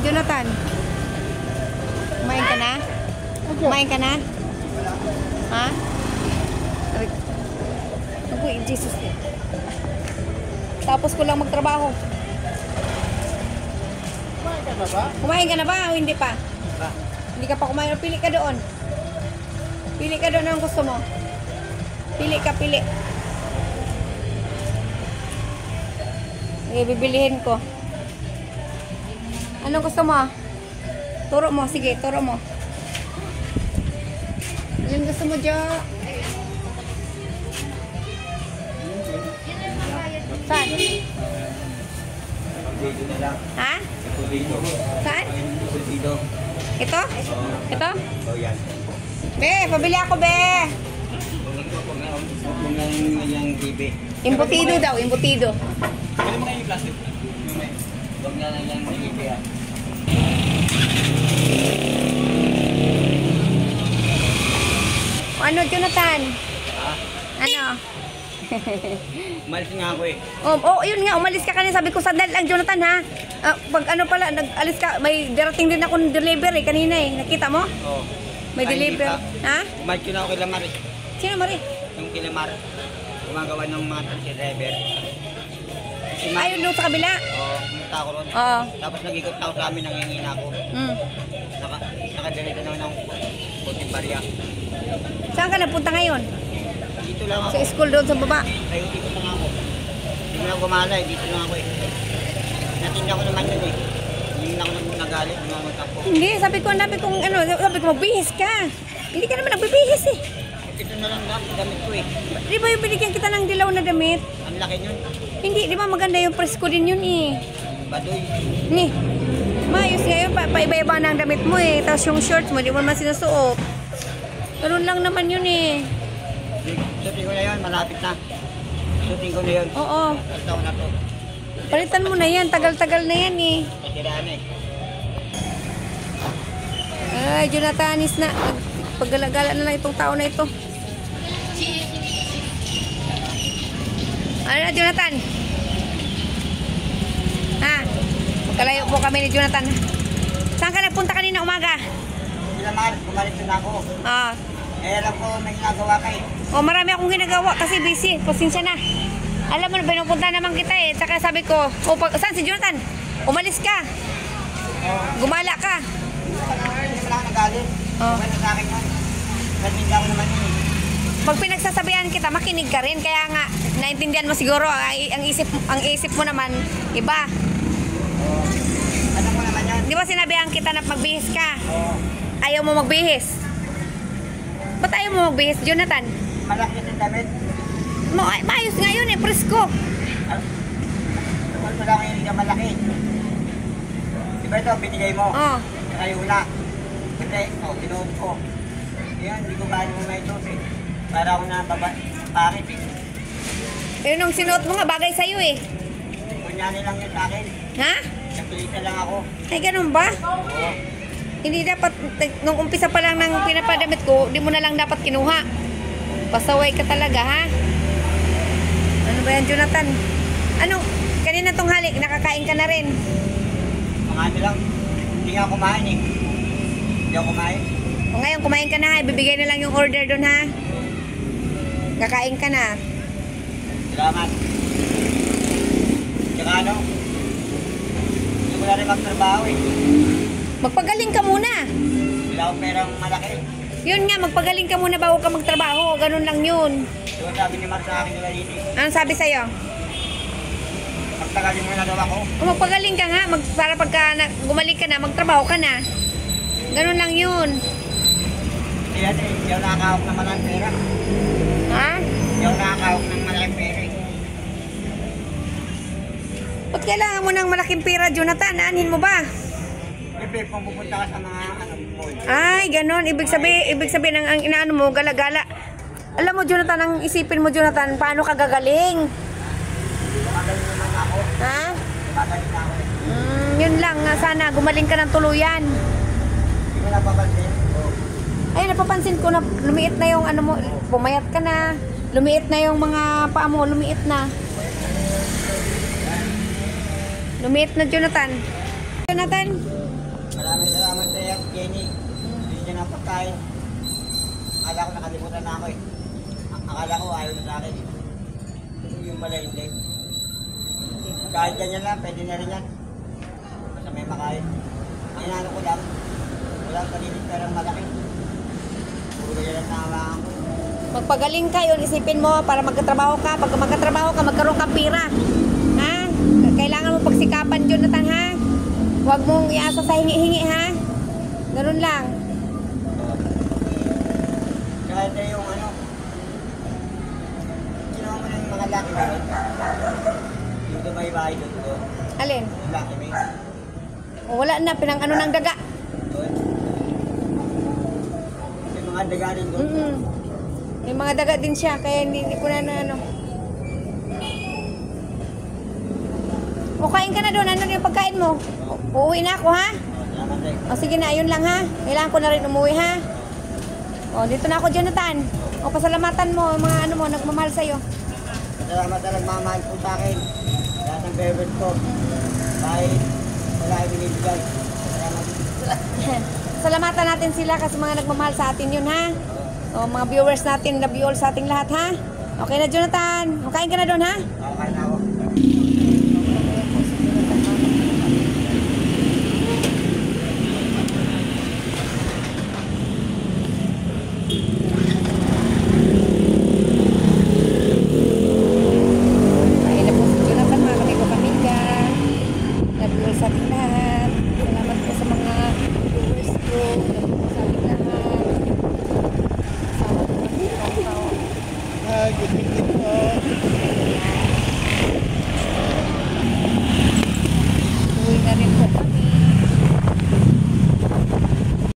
Jonathan. Kumain ka na? Kumain ka na? Ha? Ako, Jesus. Tapos ko lang magtrabaho. Kumain ka na ba? Kumain ka na ba o hindi pa? Hindi ka pa kumain. Pili ka doon. Pili ka doon ang gusto mo. Pili ka, pili. Bibilihin ko. Anong gusto mo? Turo mo. Sige, turo mo. Anong gusto mo, Jo? Saan? Ha? Saan? Ito? Ito? Be, pabili ako, be. Imbutido daw, imbutido. Pwede mo kayo yung plastic. Huwag nga lang yung nagigaya. Ano, Jonathan? Ha? Ano? Umalis nga ako eh. Oh, yun nga, umalis ka kanina. Sabi ko, sandal lang, Jonathan, ha? Pag ano pala, nag-alis ka, may darating din ako ng delivery kanina eh. Nakita mo? Oo. May delivery. Ha? Umalis ko na ako kay Lamar eh. Sino, Marie? Yung kay Lamar. Gumagawa ng mga taxi driver. Ayun doon sa kabila. Oo, pumunta ako ron. Oo. Tapos nag-ikot ako sa amin, nangingin ako. Nakadirito naman ng puting barya. Saan ka napunta ngayon? Dito lang ako. Sa school doon sa baba. Nag-ikot lang ako. Hindi mo na gumalay, dito lang ako eh. Natinda ko naman yun eh. Hindi na ako nagalit, hindi ako tapo. Hindi, sabi ko magbihis ka. Hindi ka naman nagbibihis eh. Ito na lang damit ko eh. Di ba yung binigyan kita ng dilaw na damit? Ang laki yun. Hindi, di ba maganda yung presko din yun eh. Baduy. Ni, maayos nga yun, paiba-iba na ang damit mo eh. Tapos yung shorts mo, di mo naman sinusuot. Ganun lang naman yun eh. Shooting ko na yun, malapit na. Shooting ko na yun. Oo. Taon na to. Palitan mo na yan, tagal-tagal na yan eh. Kasiraan eh. Ay, Jonathanis na. Paggalagala na lang itong tao na ito. Ano na, Jonathan? Ha? Magkalayo po kami ni Jonathan. Saan ka nagpunta kanina umaga? Lamar, bumalik na ako. Ah. Eh, alam ko may ginagawa kayo. Oh, marami akong ginagawa kasi busy. Pasensya na. Alam mo, pinupunta naman kita eh. Saka sabi ko, saan si Jonathan? Umalis ka. Gumala ka. Hindi mo lang nagalit. Oh. Okay na sa akin yun. Nagminda ko naman yun eh. Pag pinagsasabihan kita, makinig ka rin. Kaya nga, naintindihan mo siguro, ang isip mo naman, iba. Alam mo naman yun. Di ba sinabihan kita na magbihis ka? Oo. Ayaw mo magbihis. Ba't ayaw mo magbihis, Jonathan? Malaki yung damit. Maayos nga yun eh, presko. Wala lang yung hindi malaki. Diba ito, binigay mo? Oh. Kayo na. Kasi, tinuod ko. Yan, hindi ko kaya mo may ito eh. Para ako na bakit eh. Pero nung sinuot mo nga, bagay sa'yo eh. Kunyari lang yun sa akin. Ha? Nagpilita lang ako. Ay, ganun ba? Oo. Hindi dapat, nung umpisa pa lang ng pinapadamit ko, di mo na lang dapat kinuha. Pasaway ka talaga, ha? Ano ba yan, Jonathan? Ano, kanina tong halik, nakakain ka na rin. Mga ano lang, hindi nga kumain eh. Hindi ako kumain. O ngayon, kumain ka na, ha? Ibibigay na lang yung order doon, ha? Kakain ka na. Salamat. Tsaka ano, hindi ko na rin magtrabaho eh. Magpagaling ka muna. Wala akong perang malaki. Yun nga, magpagaling ka muna bago ka magtrabaho. Ganun lang yun. Diba sabi ni Mark sa akin nila dito eh. Anong sabi sa'yo? Pagtagalin mo na daw ako. Kung magpagaling ka nga, para pagka gumaling ka na, magtrabaho ka na. Ganun lang yun. Kaya eh, hindi ako nakakahawak ng malaking pera. Ha? Hindi ako nakakahawak ng malaking pera eh. Ba't kailangan mo ng malaking pera, Jonathan? Anin mo ba? Siyempre, kung pupunta ka sa mga mall. Ay, ganun. Ibig sabihin ang inaano mo, gala-gala. Alam mo, Jonathan, ang isipin mo, Jonathan, paano ka gagaling? Magaling naman ako. Ha? Magaling na ako. Yun lang. Sana gumaling ka ng tuluyan. Hindi mo napapansin. Ay, napapansin ko na lumiit na yung ano mo, pumayat ka na. Lumiit na yung mga paa mo, lumiit na. Lumiit na, Jonathan. Jonathan, Jenny. Bili niya ng pagkain. Akala ko nakalimutan na ako eh. Akala ko ayaw na sa akin eh. Yung pala hindi. Kahit ganyan lang, pwede na rin yan. Basta may makain. Ang inano ko lang, wala ang kalilit perang malaki. Puro ganyan lang nangawakan ko. Magpagaling ka, yun isipin mo para magkatrabaho ka. Pag magkatrabaho ka, magkaroon ka pira. Ha? Kailangan mo pagsikapan, Jonathan, ha? Huwag mong iasa sa hingi-hingi, ha? Ganun lang. Kahit na yung ano, ginawa mo na yung mga laki na yun. Yung dumay-bahay doon. Alin? Yung laki may. O, wala na, pinang ano ng daga. Doon. May mga daganin doon. May mga daga din siya, kaya hindi ko na ano. O, kain ka na doon. Ano yung pagkain mo? Uuwi na ako, ha? Salamat eh. O, sige na, ayun lang, ha? Kailangan ko na rin umuwi, ha? O, dito na ako, Jonathan. O, pasalamatan mo, yung mga ano mo, nagmamahal sa'yo. Salamat na nagmamahal po sa akin. Lahat ng favorite ko. Kahit wala kayo binibigay. Salamat. Salamatan natin sila kasi mga nagmamahal sa atin yun, ha? O, mga viewers natin, love you all sa ating lahat, ha? Okay na, Jonathan. O, kain ka na doon, ha? Kakain na ako. Kain na po si Jonathan, mga kami ko pamilya. Love you all sa ating lahat. Salamat po sa mga viewers ko. Love you all sa ating lahat. Good evening po. Uwi na rin